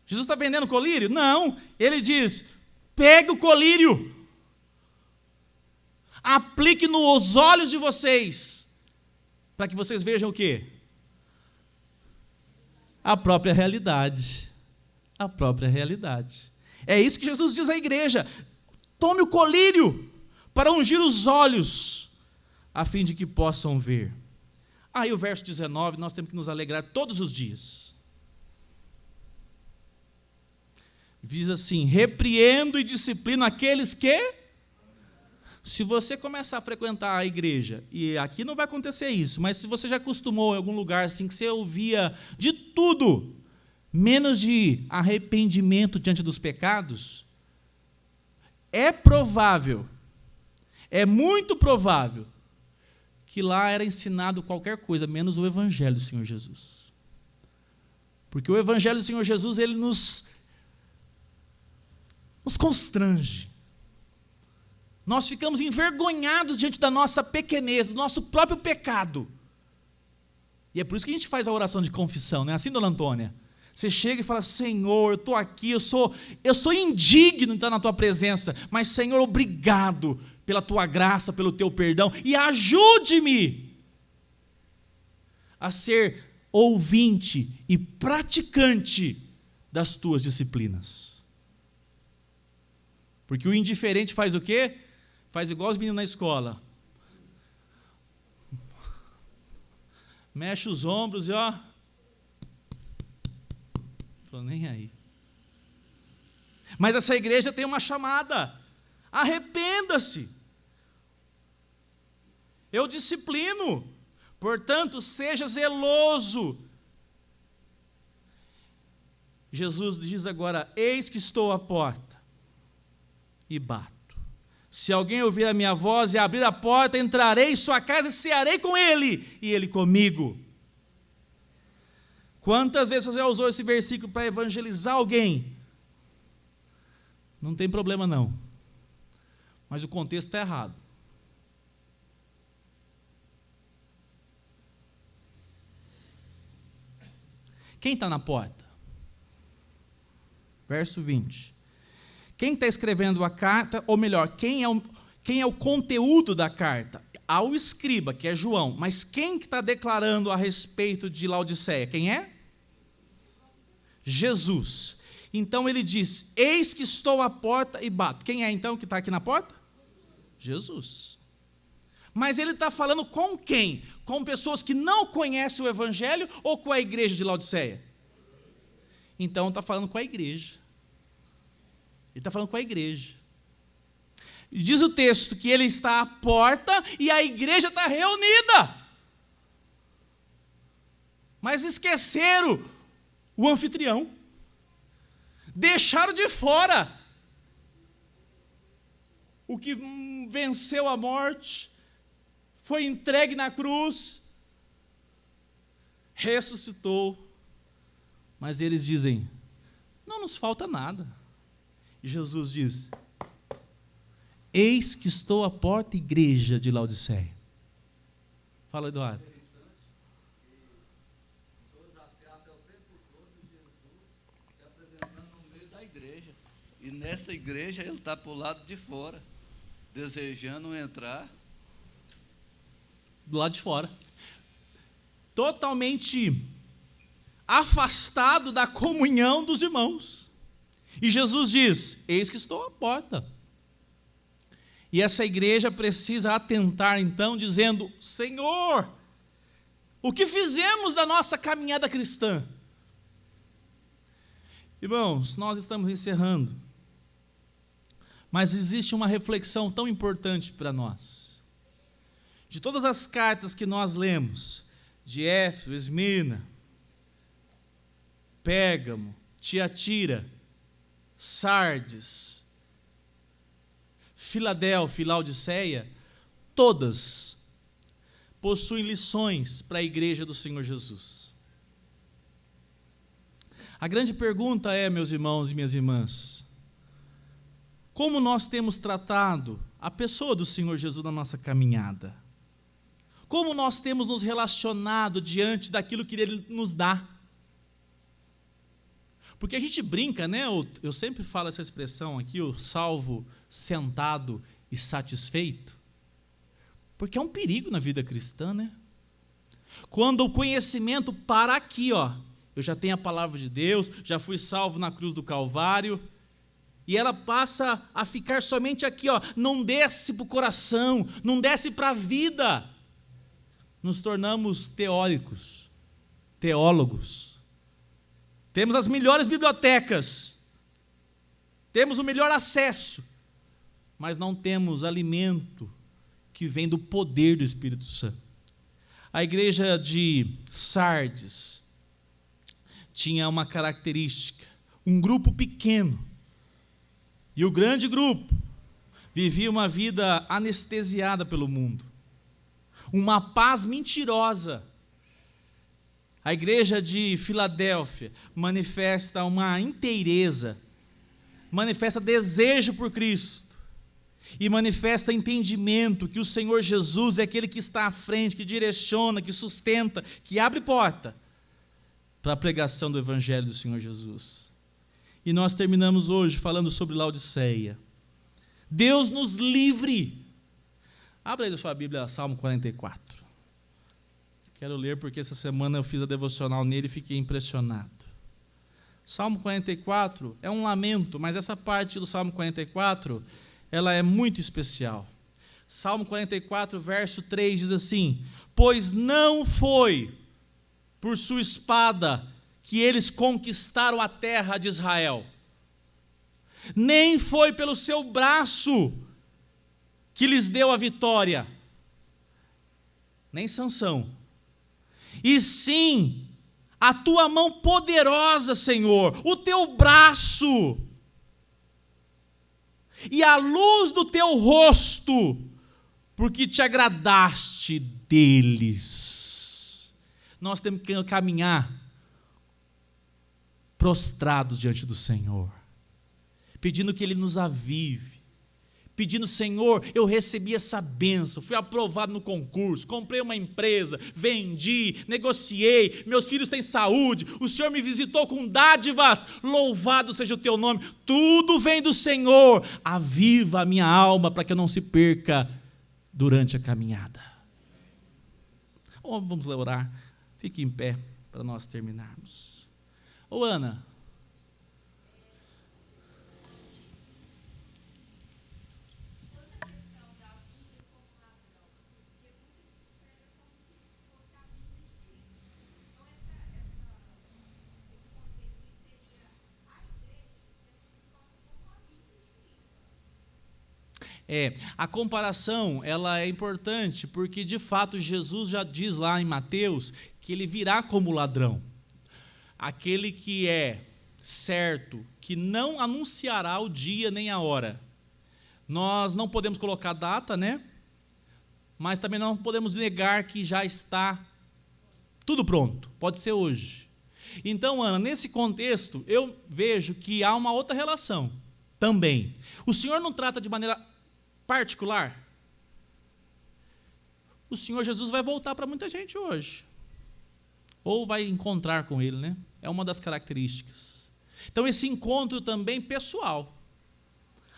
Jesus está vendendo colírio? Não. Ele diz, pegue o colírio, aplique nos olhos de vocês, para que vocês vejam o quê? A própria realidade. A própria realidade. É isso que Jesus diz à igreja, tome o colírio para ungir os olhos, a fim de que possam ver. Aí o verso 19, nós temos que nos alegrar todos os dias. Diz assim, repreendo e disciplino aqueles que... Se você começar a frequentar a igreja, e aqui não vai acontecer isso, mas se você já acostumou em algum lugar assim, que você ouvia de tudo, menos de arrependimento diante dos pecados, é provável, é muito provável, que lá era ensinado qualquer coisa, menos o Evangelho do Senhor Jesus. Porque o Evangelho do Senhor Jesus, ele nos constrange. Nós ficamos envergonhados diante da nossa pequenez, do nosso próprio pecado. E é por isso que a gente faz a oração de confissão, não é assim, dona Antônia? Você chega e fala: Senhor, eu estou aqui, eu sou indigno de estar na tua presença, mas Senhor, obrigado pela tua graça, pelo teu perdão, e ajude-me a ser ouvinte e praticante das tuas disciplinas. Porque o indiferente faz o quê? Faz igual os meninos na escola. Mexe os ombros e ó, estou nem aí. Mas essa igreja tem uma chamada: arrependa-se. Eu disciplino, portanto, seja zeloso. Jesus diz agora: eis que estou à porta e bato. Se alguém ouvir a minha voz e abrir a porta, entrarei em sua casa e cearei com ele, e ele comigo. Quantas vezes você já usou esse versículo para evangelizar alguém? Não tem problema não, mas o contexto está errado. Quem está na porta? Verso 20. Quem está escrevendo a carta, ou melhor, quem é o conteúdo da carta? Ao escriba, que é João, mas quem que está declarando a respeito de Laodiceia? Quem é? Jesus. Então ele diz: eis que estou à porta e bato. Quem é então que está aqui na porta? Jesus. Mas ele está falando com quem? Com pessoas que não conhecem o evangelho ou com a igreja de Laodiceia? Então está falando com a igreja. Ele está falando com a igreja. Diz o texto que ele está à porta e a igreja está reunida. Mas esqueceram o anfitrião. Deixaram de fora o que venceu a morte, foi entregue na cruz, ressuscitou. Mas eles dizem: não nos falta nada. E Jesus diz: eis que estou à porta, igreja de Laodiceia. Fala, Eduardo. E nessa igreja ele está para o lado de fora, desejando entrar. Do lado de fora. Totalmente afastado da comunhão dos irmãos. E Jesus diz: eis que estou à porta. E essa igreja precisa atentar então, dizendo: Senhor, o que fizemos da nossa caminhada cristã? Irmãos, nós estamos encerrando. Mas existe uma reflexão tão importante para nós. De todas as cartas que nós lemos, de Éfeso, Esmirna, Pérgamo, Tiatira, Sardes, Filadélfia e Laodiceia, todas possuem lições para a igreja do Senhor Jesus. A grande pergunta é, meus irmãos e minhas irmãs, como nós temos tratado a pessoa do Senhor Jesus na nossa caminhada? Como nós temos nos relacionado diante daquilo que Ele nos dá? Porque a gente brinca, né? Eu sempre falo essa expressão aqui, o salvo, sentado e satisfeito. Porque é um perigo na vida cristã, né? Quando o conhecimento para aqui, ó, eu já tenho a palavra de Deus, já fui salvo na cruz do Calvário, e ela passa a ficar somente aqui, ó, não desce para o coração, não desce para a vida. Nos tornamos teóricos, teólogos. Temos as melhores bibliotecas, temos o melhor acesso, mas não temos alimento que vem do poder do Espírito Santo. A igreja de Sardes tinha uma característica, um grupo pequeno, e o grande grupo vivia uma vida anestesiada pelo mundo, uma paz mentirosa. A igreja de Filadélfia manifesta uma inteireza, manifesta desejo por Cristo, e manifesta entendimento que o Senhor Jesus é aquele que está à frente, que direciona, que sustenta, que abre porta para a pregação do Evangelho do Senhor Jesus. E nós terminamos hoje falando sobre Laodiceia. Deus nos livre. Abra aí na sua Bíblia, Salmo 44. Quero ler porque essa semana eu fiz a devocional nele e fiquei impressionado. Salmo 44 é um lamento, mas essa parte do Salmo 44, ela é muito especial. Salmo 44, verso 3 diz assim: pois não foi por sua espada que eles conquistaram a terra de Israel, nem foi pelo seu braço que lhes deu a vitória, nem Sansão, e sim a tua mão poderosa, Senhor, o teu braço, e a luz do teu rosto, porque te agradaste deles. Nós temos que caminhar prostrados diante do Senhor, pedindo que Ele nos avive, pedindo: Senhor, eu recebi essa bênção, fui aprovado no concurso, comprei uma empresa, vendi, negociei, meus filhos têm saúde, o Senhor me visitou com dádivas, louvado seja o teu nome, tudo vem do Senhor, aviva a minha alma para que eu não se perca durante a caminhada. Vamos orar, fique em pé para nós terminarmos. Ô Ana, a comparação ela é importante, porque de fato Jesus já diz lá em Mateus que ele virá como ladrão. Aquele que é certo, que não anunciará o dia nem a hora. Nós não podemos colocar data, né? Mas também não podemos negar que já está tudo pronto, pode ser hoje. Então, Ana, nesse contexto, eu vejo que há uma outra relação também. O Senhor não trata de maneira particular. O Senhor Jesus vai voltar para muita gente hoje, ou vai encontrar com Ele, né? É uma das características. Então, esse encontro também pessoal,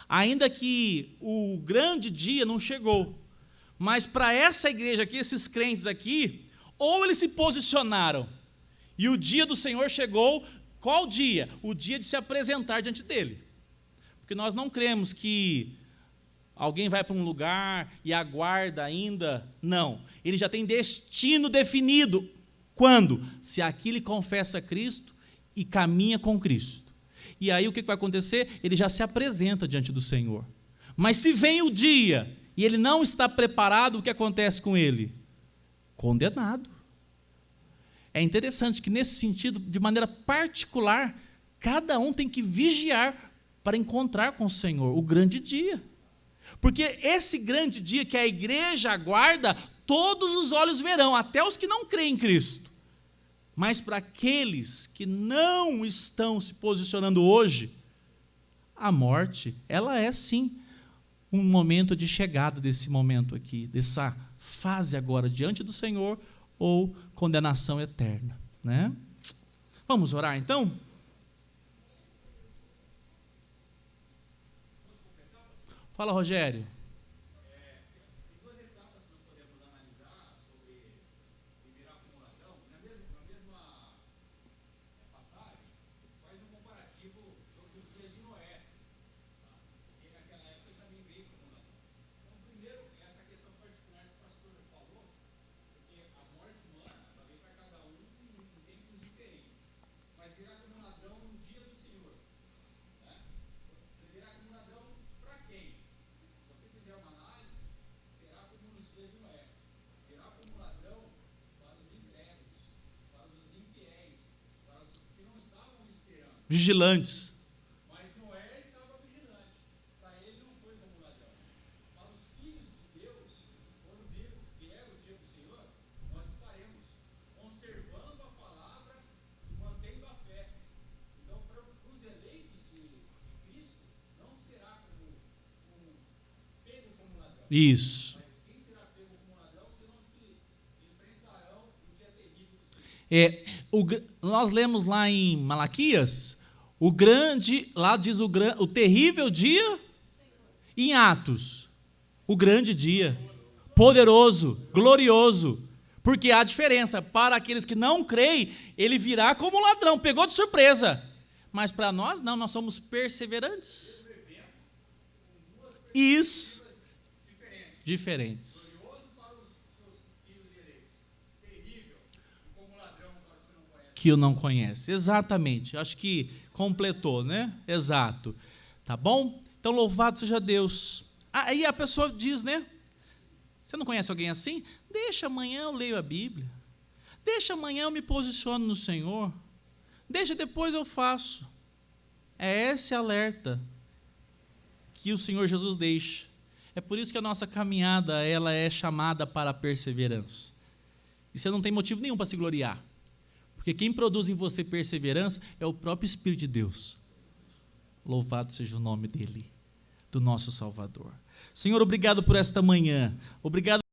ainda que o grande dia não chegou, mas para essa igreja aqui, esses crentes aqui, ou eles se posicionaram, e o dia do Senhor chegou. Qual dia? O dia de se apresentar diante dele, porque nós não cremos que alguém vai para um lugar e aguarda ainda, não, ele já tem destino definido. Quando? Se aqui ele confessa Cristo e caminha com Cristo. E aí o que vai acontecer? Ele já se apresenta diante do Senhor. Mas se vem o dia e ele não está preparado, o que acontece com ele? Condenado. É interessante que nesse sentido, de maneira particular, cada um tem que vigiar para encontrar com o Senhor o grande dia. Porque esse grande dia que a igreja aguarda, todos os olhos verão, até os que não creem em Cristo. Mas para aqueles que não estão se posicionando hoje, a morte, ela é sim um momento de chegada desse momento aqui, dessa fase agora diante do Senhor, ou condenação eterna, né? Vamos orar então? Fala, Rogério. Vigilantes. Mas Noé estava vigilante. Para ele não foi como ladrão. Para os filhos de Deus, quando vier o dia do Senhor, nós estaremos conservando a palavra e mantendo a fé. Então, para os eleitos de Cristo, não será como Isso. Nós lemos lá em Malaquias, o grande, lá diz o terrível dia, em Atos, o grande dia, poderoso, glorioso, porque há diferença, para aqueles que não creem, ele virá como ladrão, pegou de surpresa, mas para nós não, nós somos perseverantes. Isso, diferentes. Que o não conhece, exatamente, acho que completou, né? Exato, tá bom? Então louvado seja Deus. Aí a pessoa diz, né? Você não conhece alguém assim? Deixa amanhã eu leio a Bíblia, deixa amanhã eu me posiciono no Senhor, deixa depois eu faço. É esse alerta que o Senhor Jesus deixa. É por isso que a nossa caminhada, ela é chamada para a perseverança. E você não tem motivo nenhum para se gloriar. Porque quem produz em você perseverança é o próprio Espírito de Deus. Louvado seja o nome dele, do nosso Salvador. Senhor, obrigado por esta manhã. Obrigado